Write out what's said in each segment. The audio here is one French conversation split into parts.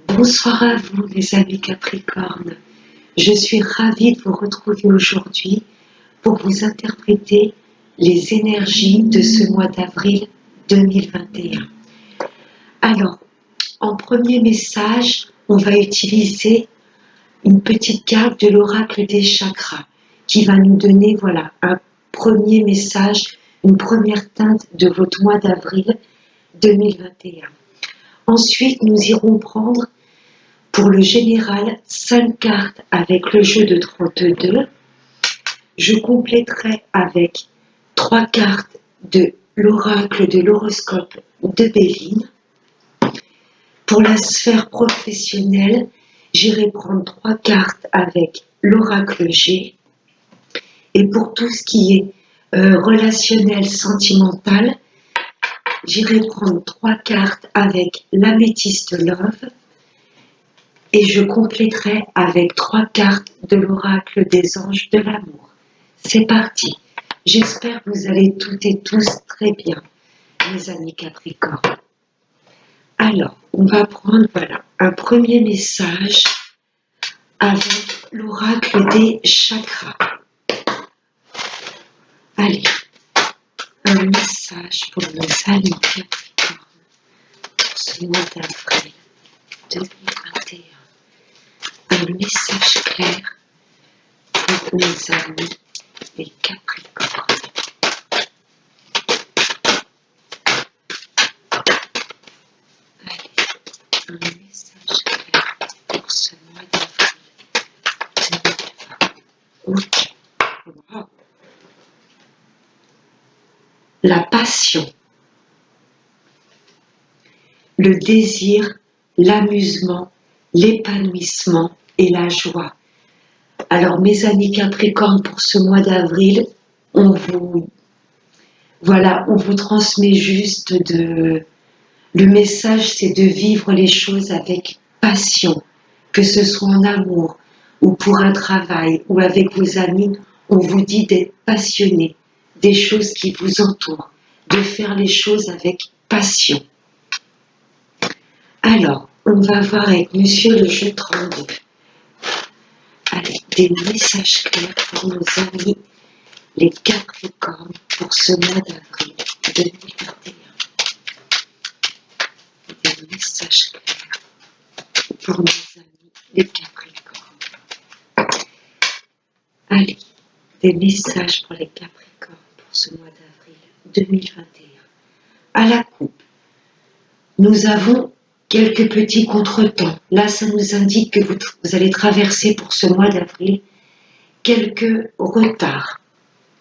Bonsoir à vous les amis Capricorne. Je suis ravie de vous retrouver aujourd'hui pour vous interpréter les énergies de ce mois d'avril 2021. Alors, en premier message, on va utiliser une petite carte de l'oracle des chakras qui va nous donner un premier message, une première teinte de votre mois d'avril 2021. Ensuite, nous irons prendre pour le général 5 cartes avec le jeu de 32. Je compléterai avec 3 cartes de l'oracle de l'horoscope de Béline. Pour la sphère professionnelle, j'irai prendre 3 cartes avec l'oracle G. Et pour tout ce qui est relationnel, sentimental, j'irai prendre 3 cartes avec l'améthyste Love. Et je compléterai avec 3 cartes de l'oracle des anges de l'amour. C'est parti. J'espère que vous allez toutes et tous très bien, mes amis Capricorne. Alors, on va prendre un premier message avec l'oracle des chakras. Allez, un message pour nos amis Capricorne pour ce mois d'avril 2021. Un message clair pour nos amis les Capricornes. Allez, un message clair pour ce mois d'avril 2020. Ok. Wow. La passion, le désir, l'amusement, l'épanouissement et la joie. Alors mes amis Capricorne, pour ce mois d'avril, on vous transmet juste le message, c'est de vivre les choses avec passion, que ce soit en amour ou pour un travail ou avec vos amis. On vous dit d'être passionné des choses qui vous entourent, de faire les choses avec passion. Alors, on va voir avec Monsieur le jeu 32. Allez, des messages clairs pour nos amis les Capricornes pour ce mois d'avril 2021. Des messages clairs pour nos amis les Capricornes. Allez, des messages pour les Capricornes pour ce mois d'avril 2021. À la coupe, nous avons quelques petits contretemps. Là, ça nous indique que vous allez traverser pour ce mois d'avril quelques retards.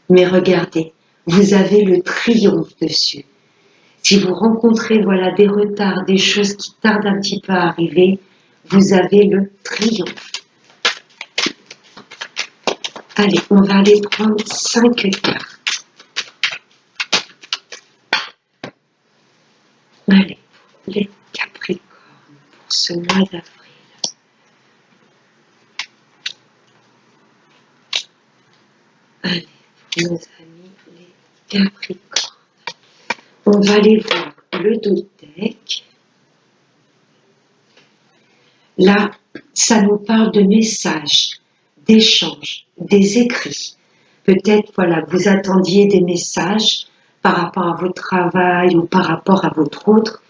Mais regardez, vous avez le triomphe dessus. Si vous rencontrez des retards, des choses qui tardent un petit peu à arriver, vous avez le triomphe. Allez, on va aller prendre 5 cartes. Allez, les Capricornes pour ce mois d'avril. Allez, pour nos amis les Capricornes. On va aller voir le deck. Là, ça nous parle de messages, d'échanges, des écrits. Peut-être, vous attendiez des messages par rapport à votre travail ou par rapport à votre autre.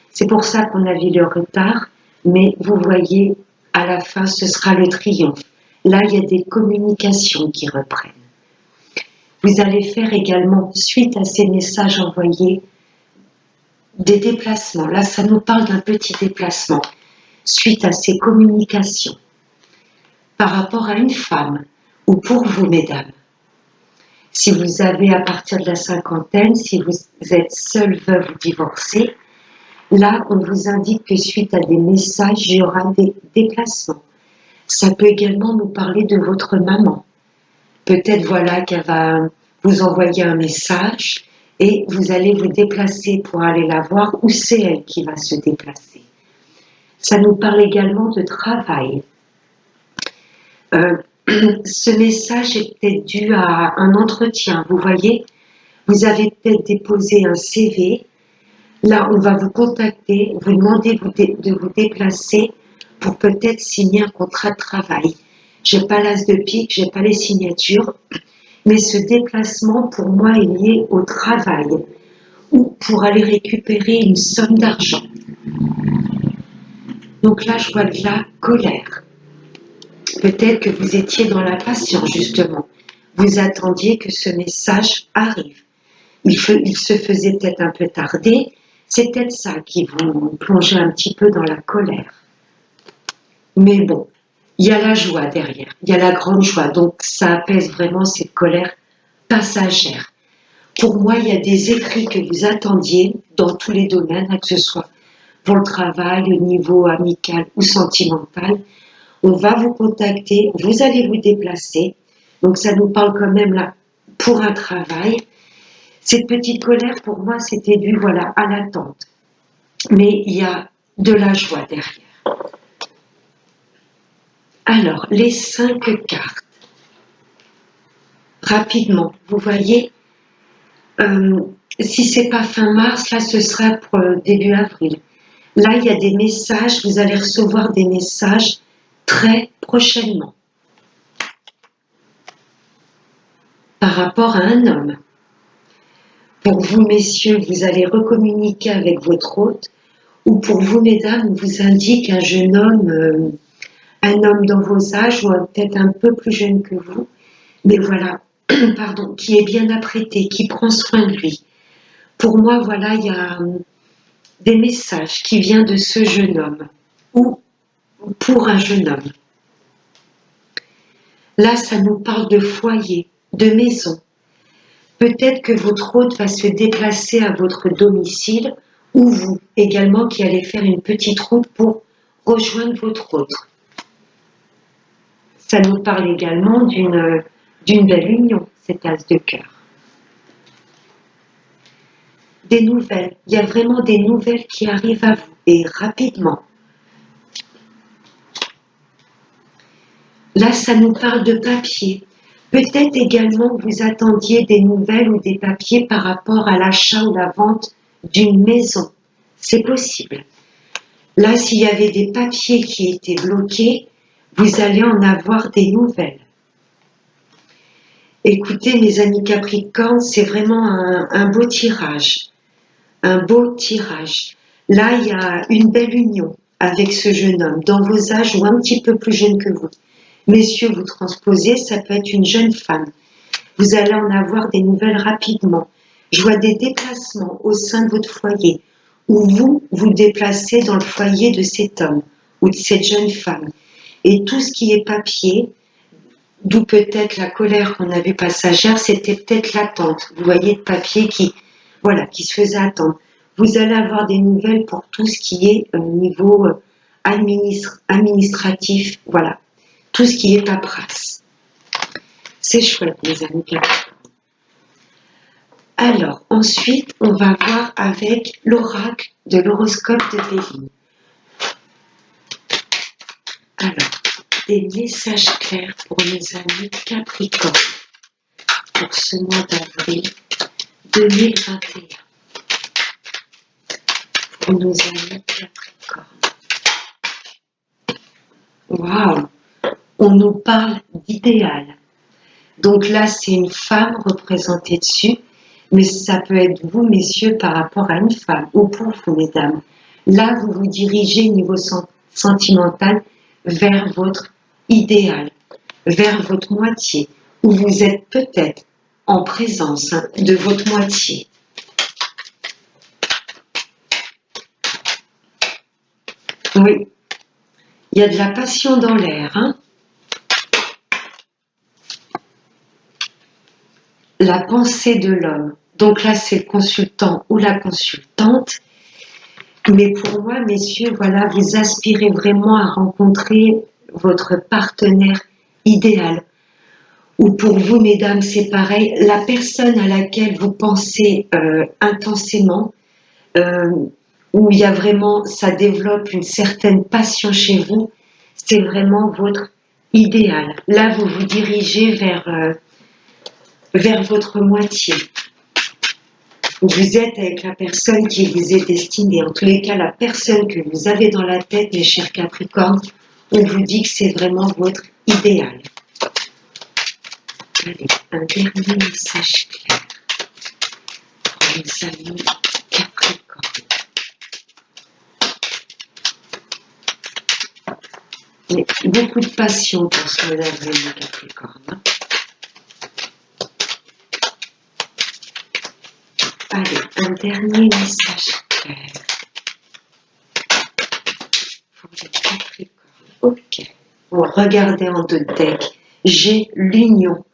C'est pour ça qu'on a vu le retard, mais vous voyez, à la fin, ce sera le triomphe. Là, il y a des communications qui reprennent. Vous allez faire également, suite à ces messages envoyés, des déplacements. Là, ça nous parle d'un petit déplacement suite à ces communications par rapport à une femme ou pour vous, mesdames. Si vous avez à partir de la cinquantaine, si vous êtes seule, veuve ou divorcée, là, on vous indique que suite à des messages, il y aura des déplacements. Ça peut également nous parler de votre maman. Peut-être qu'elle va vous envoyer un message et vous allez vous déplacer pour aller la voir ou c'est elle qui va se déplacer. Ça nous parle également de travail. Ce message est peut-être dû à un entretien. Vous voyez, vous avez peut-être déposé un CV Là, on va vous contacter, vous demander de vous déplacer pour peut-être signer un contrat de travail. J'ai pas l'as de pique, j'ai pas les signatures, mais ce déplacement pour moi est lié au travail ou pour aller récupérer une somme d'argent. Donc là, je vois de la colère. Peut-être que vous étiez dans l'impatience, justement. Vous attendiez que ce message arrive. Il se faisait peut-être un peu tarder. C'est peut-être ça qui vous plongeait un petit peu dans la colère. Mais bon, il y a la joie derrière. Il y a la grande joie. Donc ça apaise vraiment cette colère passagère. Pour moi, il y a des écrits que vous attendiez dans tous les domaines, que ce soit pour le travail, au niveau amical ou sentimental. On va vous contacter, vous allez vous déplacer. Donc ça nous parle quand même là pour un travail. Cette petite colère, pour moi, c'était dû voilà, à l'attente. Mais il y a de la joie derrière. Alors, les 5 cartes. Rapidement, vous voyez, si c'est pas fin mars, là, ce sera pour début avril. Là, il y a des messages, vous allez recevoir des messages très prochainement par rapport à un homme. Pour vous, messieurs, vous allez recommuniquer avec votre hôte, ou pour vous, mesdames, on vous indique un jeune homme, un homme dans vos âges, ou peut-être un peu plus jeune que vous, mais voilà, pardon, qui est bien apprêté, qui prend soin de lui. Pour moi, voilà, il y a des messages qui viennent de ce jeune homme, ou pour un jeune homme. Là, ça nous parle de foyer, de maison. Peut-être que votre hôte va se déplacer à votre domicile, ou vous également qui allez faire une petite route pour rejoindre votre hôte. Ça nous parle également d'une belle union, cet as de cœur. Des nouvelles, il y a vraiment des nouvelles qui arrivent à vous, et rapidement. Là, ça nous parle de papier. Peut-être également que vous attendiez des nouvelles ou des papiers par rapport à l'achat ou la vente d'une maison. C'est possible. Là, s'il y avait des papiers qui étaient bloqués, vous allez en avoir des nouvelles. Écoutez, mes amis Capricorne, c'est vraiment un beau tirage. Un beau tirage. Là, il y a une belle union avec ce jeune homme, dans vos âges ou un petit peu plus jeune que vous. Messieurs, vous transposez, ça peut être une jeune femme. Vous allez en avoir des nouvelles rapidement. Je vois des déplacements au sein de votre foyer, où vous vous déplacez dans le foyer de cet homme ou de cette jeune femme. Et tout ce qui est papier, d'où peut-être la colère qu'on a vue passagère, c'était peut-être l'attente. Vous voyez, de papier qui se faisait attendre. Vous allez avoir des nouvelles pour tout ce qui est au niveau administratif, voilà. Tout ce qui est paperasse. C'est chouette, mes amis Capricorne. Alors, ensuite, on va voir avec l'oracle de l'horoscope de Béline. Alors, des messages clairs pour nos amis Capricorne pour ce mois d'avril 2021. Pour nos amis Capricorne. Waouh! On nous parle d'idéal. Donc là, c'est une femme représentée dessus, mais ça peut être vous, messieurs, par rapport à une femme, ou pour vous, mesdames. Là, vous vous dirigez au niveau sentimental vers votre idéal, vers votre moitié, où vous êtes peut-être en présence de votre moitié. Oui, il y a de la passion dans l'air, hein? La pensée de l'homme. Donc là, c'est le consultant ou la consultante. Mais pour moi, messieurs, voilà, vous aspirez vraiment à rencontrer votre partenaire idéal. Ou pour vous, mesdames, c'est pareil, la personne à laquelle vous pensez intensément, où il y a vraiment, ça développe une certaine passion chez vous, c'est vraiment votre idéal. Là, vous vous dirigez vers votre moitié. Vous êtes avec la personne qui vous est destinée. En tous les cas, la personne que vous avez dans la tête, mes chers Capricornes, on vous dit que c'est vraiment votre idéal. Allez, un dernier message clair pour mes amis Capricornes. Mais beaucoup de passion pour ce mois d'avril, Capricorne. Allez, un dernier message clair pour les Capricornes. Ok. Bon, regardez en deux decks. J'ai l'union.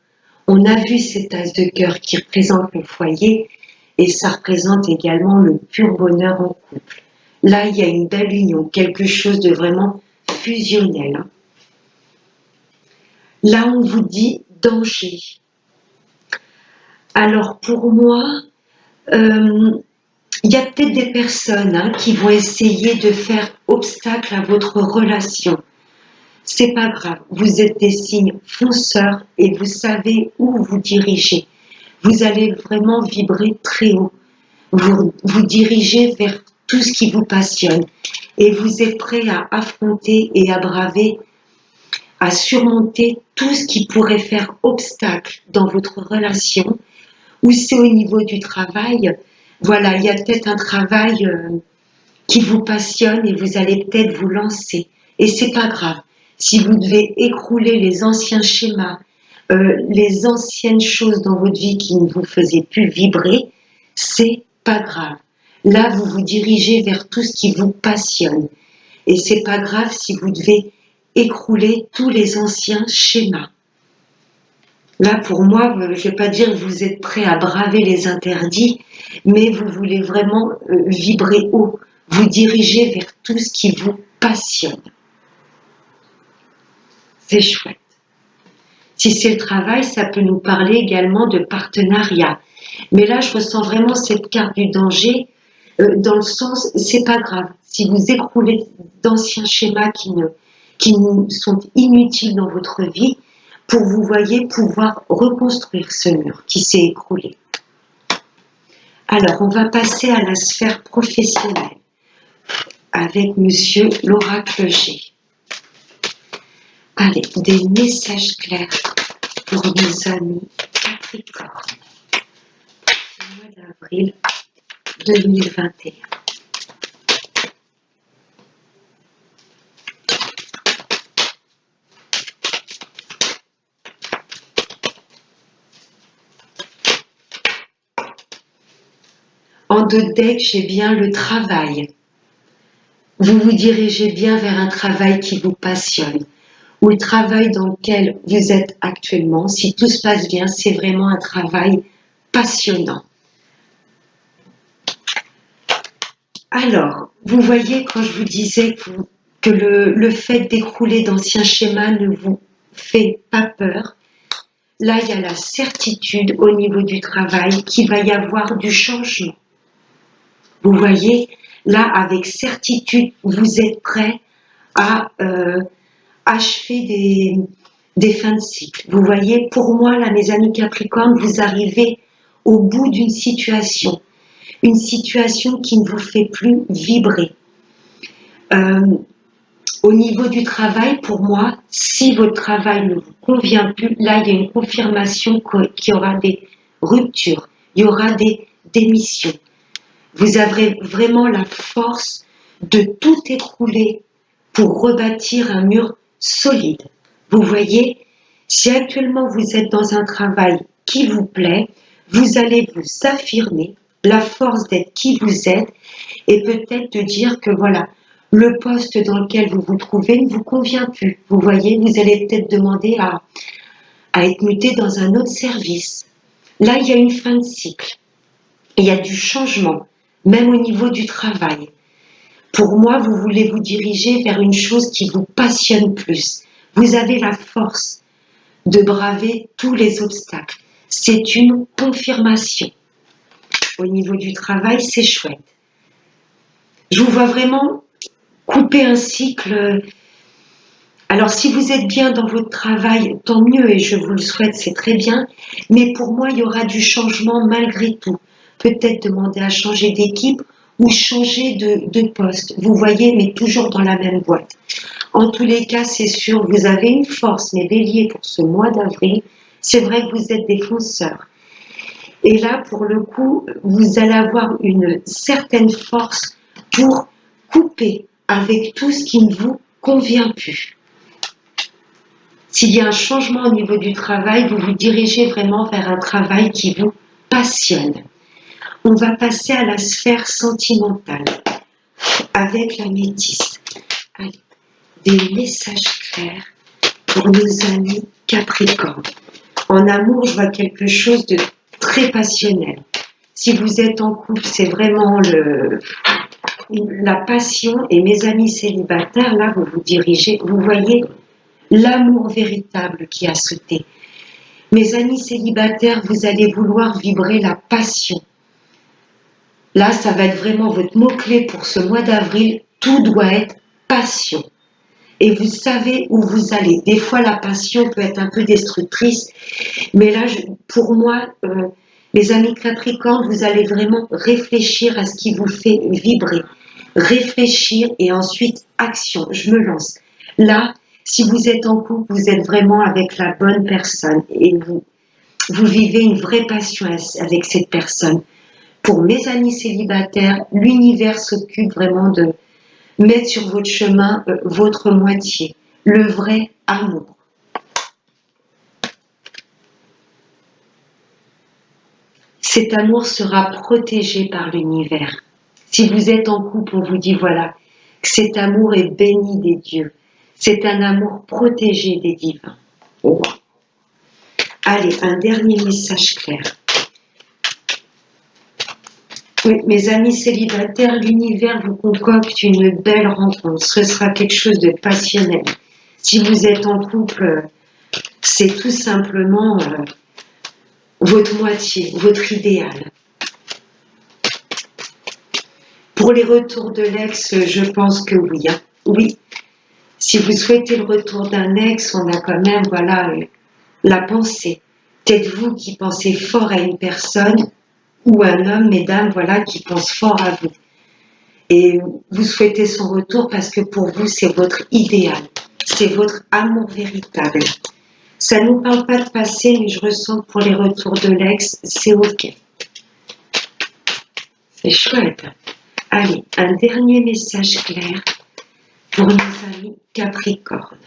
On a vu cet as de cœur qui représente le foyer et ça représente également le pur bonheur en couple. Là, il y a une belle union, quelque chose de vraiment fusionnel. Là, on vous dit danger. Alors, pour moi, il y a peut-être des personnes qui vont essayer de faire obstacle à votre relation. C'est pas grave, vous êtes des signes fonceurs et vous savez où vous dirigez. Vous allez vraiment vibrer très haut. Vous dirigez vers tout ce qui vous passionne et vous êtes prêt à affronter et à braver, à surmonter tout ce qui pourrait faire obstacle dans votre relation ou c'est au niveau du travail. Voilà, il y a peut-être un travail qui vous passionne et vous allez peut-être vous lancer. Et c'est pas grave. Si vous devez écrouler les anciens schémas, les anciennes choses dans votre vie qui ne vous faisaient plus vibrer, c'est pas grave. Là, vous vous dirigez vers tout ce qui vous passionne. Et c'est pas grave si vous devez écrouler tous les anciens schémas. Là, pour moi, je ne vais pas dire que vous êtes prêt à braver les interdits, mais vous voulez vraiment vibrer haut, vous diriger vers tout ce qui vous passionne. C'est chouette. Si c'est le travail, ça peut nous parler également de partenariat. Mais là, je ressens vraiment cette carte du danger dans le sens, c'est pas grave. Si vous écroulez d'anciens schémas qui sont inutiles dans votre vie, pour vous voyez pouvoir reconstruire ce mur qui s'est écroulé. Alors, on va passer à la sphère professionnelle avec Monsieur l'Oracle G. Allez, des messages clairs pour nos amis Capricorne. Le mois d'avril 2021. En deux decks, j'ai bien le travail. Vous vous dirigez bien vers un travail qui vous passionne, ou le travail dans lequel vous êtes actuellement, si tout se passe bien, c'est vraiment un travail passionnant. Alors, vous voyez quand je vous disais que le fait d'écrouler d'anciens schémas ne vous fait pas peur, là il y a la certitude au niveau du travail qu'il va y avoir du changement. Vous voyez, là avec certitude, vous êtes prêt à achever des fins de cycle. Vous voyez, pour moi, là, mes amis Capricorne, vous arrivez au bout d'une situation. Une situation qui ne vous fait plus vibrer. Au niveau du travail, pour moi, si votre travail ne vous convient plus, là, il y a une confirmation qu'il y aura des ruptures, il y aura des démissions. Vous avez vraiment la force de tout écrouler pour rebâtir un mur solide. Vous voyez, si actuellement vous êtes dans un travail qui vous plaît, vous allez vous affirmer, la force d'être qui vous êtes et peut-être de dire que voilà, le poste dans lequel vous vous trouvez ne vous convient plus. Vous voyez, vous allez peut-être demander à être muté dans un autre service. Là, il y a une fin de cycle. Il y a du changement, même au niveau du travail. Pour moi, vous voulez vous diriger vers une chose qui vous passionne plus. Vous avez la force de braver tous les obstacles. C'est une confirmation. Au niveau du travail, c'est chouette. Je vous vois vraiment couper un cycle. Alors, si vous êtes bien dans votre travail, tant mieux et je vous le souhaite, c'est très bien. Mais pour moi, il y aura du changement malgré tout. peut-être demander à changer d'équipe ou changer de poste. Vous voyez, mais toujours dans la même boîte. En tous les cas, c'est sûr, vous avez une force, mes béliers, pour ce mois d'avril. C'est vrai que vous êtes des fonceurs. Et là, pour le coup, vous allez avoir une certaine force pour couper avec tout ce qui ne vous convient plus. S'il y a un changement au niveau du travail, vous vous dirigez vraiment vers un travail qui vous passionne. On va passer à la sphère sentimentale avec la métisse. Allez, des messages clairs pour nos amis Capricorne. En amour, je vois quelque chose de très passionnel. Si vous êtes en couple, c'est vraiment la passion. Et mes amis célibataires, là, vous vous dirigez, vous voyez l'amour véritable qui a sauté. Mes amis célibataires, vous allez vouloir vibrer la passion. Là, ça va être vraiment votre mot-clé pour ce mois d'avril. Tout doit être passion. Et vous savez où vous allez. Des fois, la passion peut être un peu destructrice. Mais là, pour moi, les amis Capricorne, vous allez vraiment réfléchir à ce qui vous fait vibrer. Réfléchir et ensuite action. Je me lance. Là, si vous êtes en couple, vous êtes vraiment avec la bonne personne et vous vivez une vraie passion avec cette personne. Pour mes amis célibataires, l'univers s'occupe vraiment de mettre sur votre chemin votre moitié, le vrai amour. Cet amour sera protégé par l'univers. Si vous êtes en couple, on vous dit voilà, que cet amour est béni des dieux. C'est un amour protégé des divins. Oh. Allez, un dernier message clair. Oui, mes amis célibataires, l'univers vous concocte une belle rencontre. Ce sera quelque chose de passionnel. Si vous êtes en couple, c'est tout simplement votre moitié, votre idéal. Pour les retours de l'ex, je pense que oui. Hein. Oui. Si vous souhaitez le retour d'un ex, on a quand même, voilà, la pensée. Peut-être vous qui pensez fort à une personne ou un homme, mesdames, voilà, qui pense fort à vous. Et vous souhaitez son retour parce que pour vous, c'est votre idéal. C'est votre amour véritable. Ça ne nous parle pas de passé, mais je ressens que pour les retours de l'ex, c'est OK. C'est chouette. Allez, un dernier message clair pour nos amis Capricorne.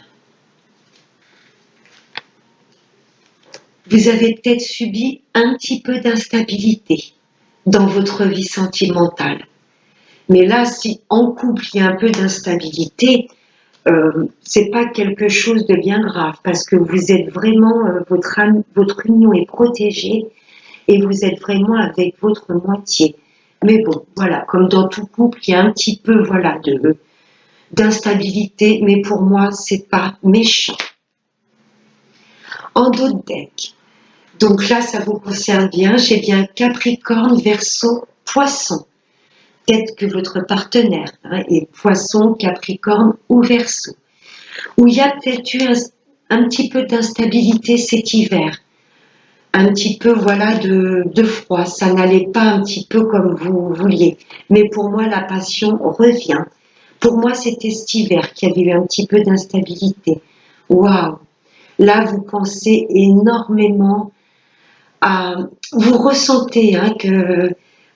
Vous avez peut-être subi un petit peu d'instabilité dans votre vie sentimentale. Mais là, si en couple il y a un peu d'instabilité, c'est pas quelque chose de bien grave parce que vous êtes vraiment, votre union est protégée et vous êtes vraiment avec votre moitié. Mais bon, voilà, comme dans tout couple, il y a un petit peu, voilà, d'instabilité, mais pour moi, c'est pas méchant. En d'autres decks, donc là, ça vous concerne bien, j'ai bien Capricorne, Verseau, Poisson. Peut-être que votre partenaire est Poisson, Capricorne ou Verseau. Où il y a peut-être eu un petit peu d'instabilité cet hiver. Un petit peu, voilà, de froid. Ça n'allait pas un petit peu comme vous vouliez. Mais pour moi, la passion revient. Pour moi, c'était cet hiver qu'il y avait eu un petit peu d'instabilité. Waouh! Là, vous pensez énormément à... Vous ressentez que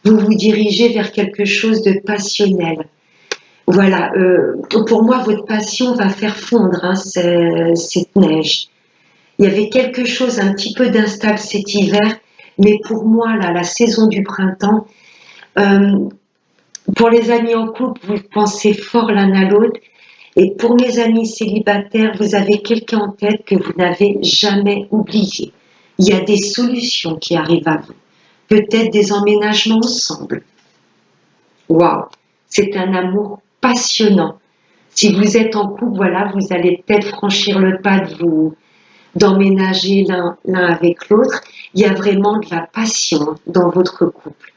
vous vous dirigez vers quelque chose de passionnel. Voilà, pour moi, votre passion va faire fondre cette neige. Il y avait quelque chose un petit peu d'instable cet hiver, mais pour moi, là, la saison du printemps, pour les amis en couple, vous pensez fort l'un à l'autre, et pour mes amis célibataires, vous avez quelqu'un en tête que vous n'avez jamais oublié. Il y a des solutions qui arrivent à vous, peut-être des emménagements ensemble. Waouh, c'est un amour passionnant. Si vous êtes en couple, voilà, vous allez peut-être franchir le pas d'emménager l'un avec l'autre. Il y a vraiment de la passion dans votre couple.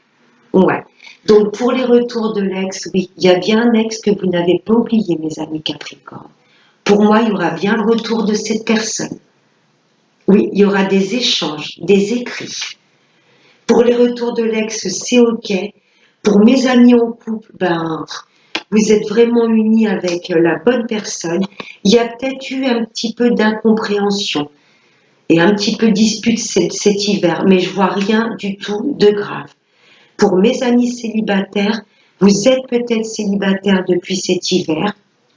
Ouais. Donc pour les retours de l'ex, oui, il y a bien un ex que vous n'avez pas oublié, mes amis Capricorne. Pour moi, il y aura bien le retour de cette personne. Oui, il y aura des échanges, des écrits. Pour les retours de l'ex, c'est OK. Pour mes amis en couple, ben, vous êtes vraiment unis avec la bonne personne. Il y a peut-être eu un petit peu d'incompréhension et un petit peu de dispute cet hiver, mais je vois rien du tout de grave. Pour mes amis célibataires, vous êtes peut-être célibataire depuis cet hiver,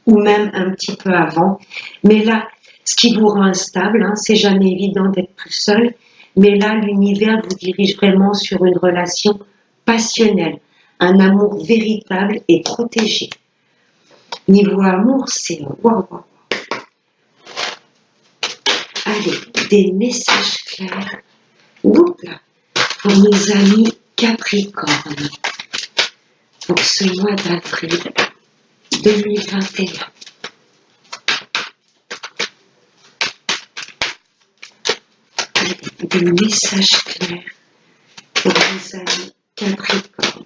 ou même un petit peu avant, mais là, ce qui vous rend instable, hein, c'est jamais évident d'être tout seul, mais là, l'univers vous dirige vraiment sur une relation passionnelle, un amour véritable et protégé. Niveau amour, c'est waouh, waouh. Allez, des messages clairs. Oups là, pour mes amis Capricorne, pour ce mois d'avril 2021. Des messages clairs pour mes amis Capricorne.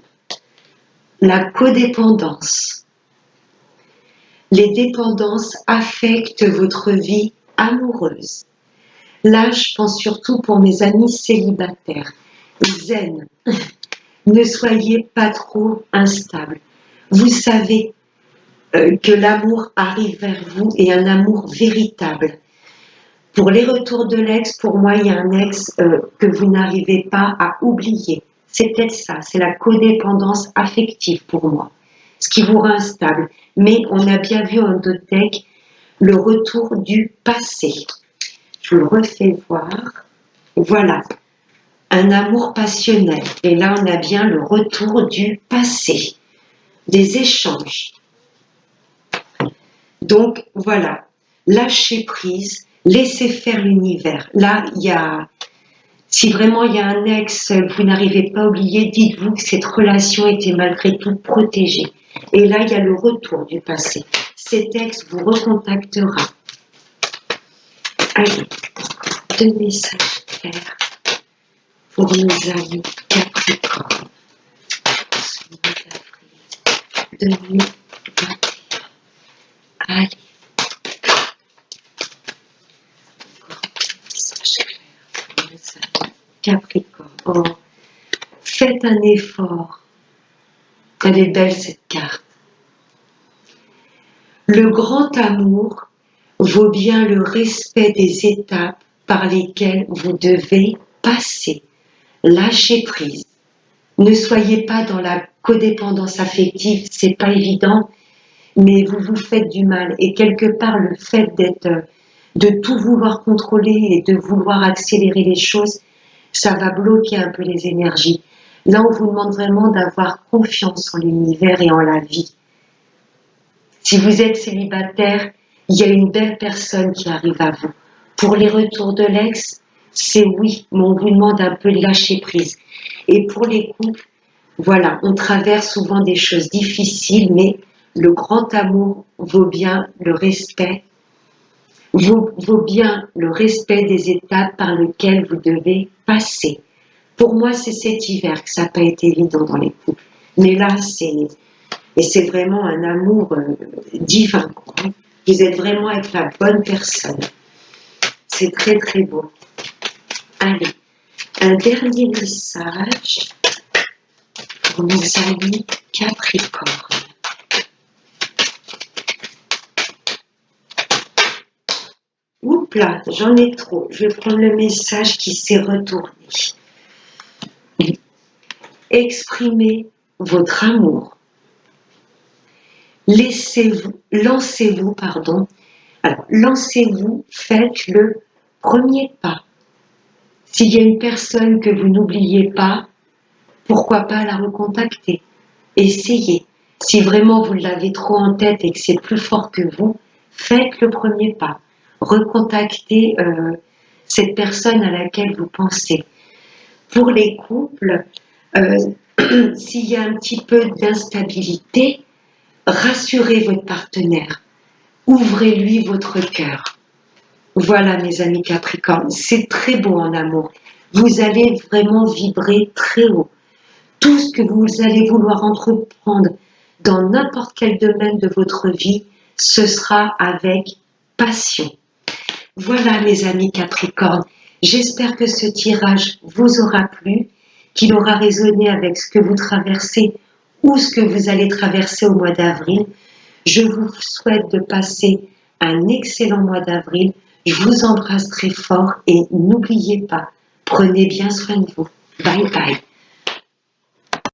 La codépendance. Les dépendances affectent votre vie amoureuse. Là, je pense surtout pour mes amis célibataires. Zen, ne soyez pas trop instables. Vous savez que l'amour arrive vers vous et un amour véritable. Pour les retours de l'ex, pour moi, il y a un ex que vous n'arrivez pas à oublier. C'est peut-être ça, c'est la codépendance affective pour moi, ce qui vous rend instable. Mais on a bien vu en d'autres decks le retour du passé. Je vous le refais voir. Voilà, un amour passionnel. Et là, on a bien le retour du passé, des échanges. Donc, voilà, lâchez prise, laissez faire l'univers. Là, si vraiment il y a un ex que vous n'arrivez pas à oublier, dites-vous que cette relation était malgré tout protégée. Et là, il y a le retour du passé. Cet ex vous recontactera. Allez, 2 messages clairs pour nos amis Capricorne. Ce mois d'avril 2021. Allez. Capricorne. Oh, faites un effort. Elle est belle cette carte. Le grand amour vaut bien le respect des étapes par lesquelles vous devez passer. Lâchez prise. Ne soyez pas dans la codépendance affective, c'est pas évident, mais vous vous faites du mal. Et quelque part, le fait de tout vouloir contrôler et de vouloir accélérer les choses, ça va bloquer un peu les énergies. Là, on vous demande vraiment d'avoir confiance en l'univers et en la vie. Si vous êtes célibataire, il y a une belle personne qui arrive à vous. Pour les retours de l'ex, c'est oui, mais on vous demande un peu de lâcher prise. Et pour les couples, voilà, on traverse souvent des choses difficiles, mais le grand amour vaut bien le respect, vaut bien le respect des étapes par lesquelles vous devez passer. Pour moi, c'est cet hiver que ça n'a pas été évident dans les couples. Mais là, c'est vraiment un amour divin, quoi. Vous êtes vraiment avec la bonne personne. C'est très très beau. Allez, un dernier message pour nos amis Capricorne. Oups là, j'en ai trop. Je vais prendre le message qui s'est retourné. Exprimez votre amour. Lancez-vous, Alors, lancez-vous, faites le premier pas. S'il y a une personne que vous n'oubliez pas, pourquoi pas la recontacter? Essayez. Si vraiment vous l'avez trop en tête et que c'est plus fort que vous, faites le premier pas. Recontactez cette personne à laquelle vous pensez. Pour les couples, s'il y a un petit peu d'instabilité, rassurez votre partenaire. Ouvrez-lui votre cœur. Voilà, mes amis Capricorne, c'est très beau en amour. Vous allez vraiment vibrer très haut. Tout ce que vous allez vouloir entreprendre dans n'importe quel domaine de votre vie, ce sera avec passion. Voilà, mes amis Capricorne, j'espère que ce tirage vous aura plu. qu'il aura résonné avec ce que vous traversez ou ce que vous allez traverser au mois d'avril. Je vous souhaite de passer un excellent mois d'avril. Je vous embrasse très fort et n'oubliez pas, prenez bien soin de vous. Bye bye.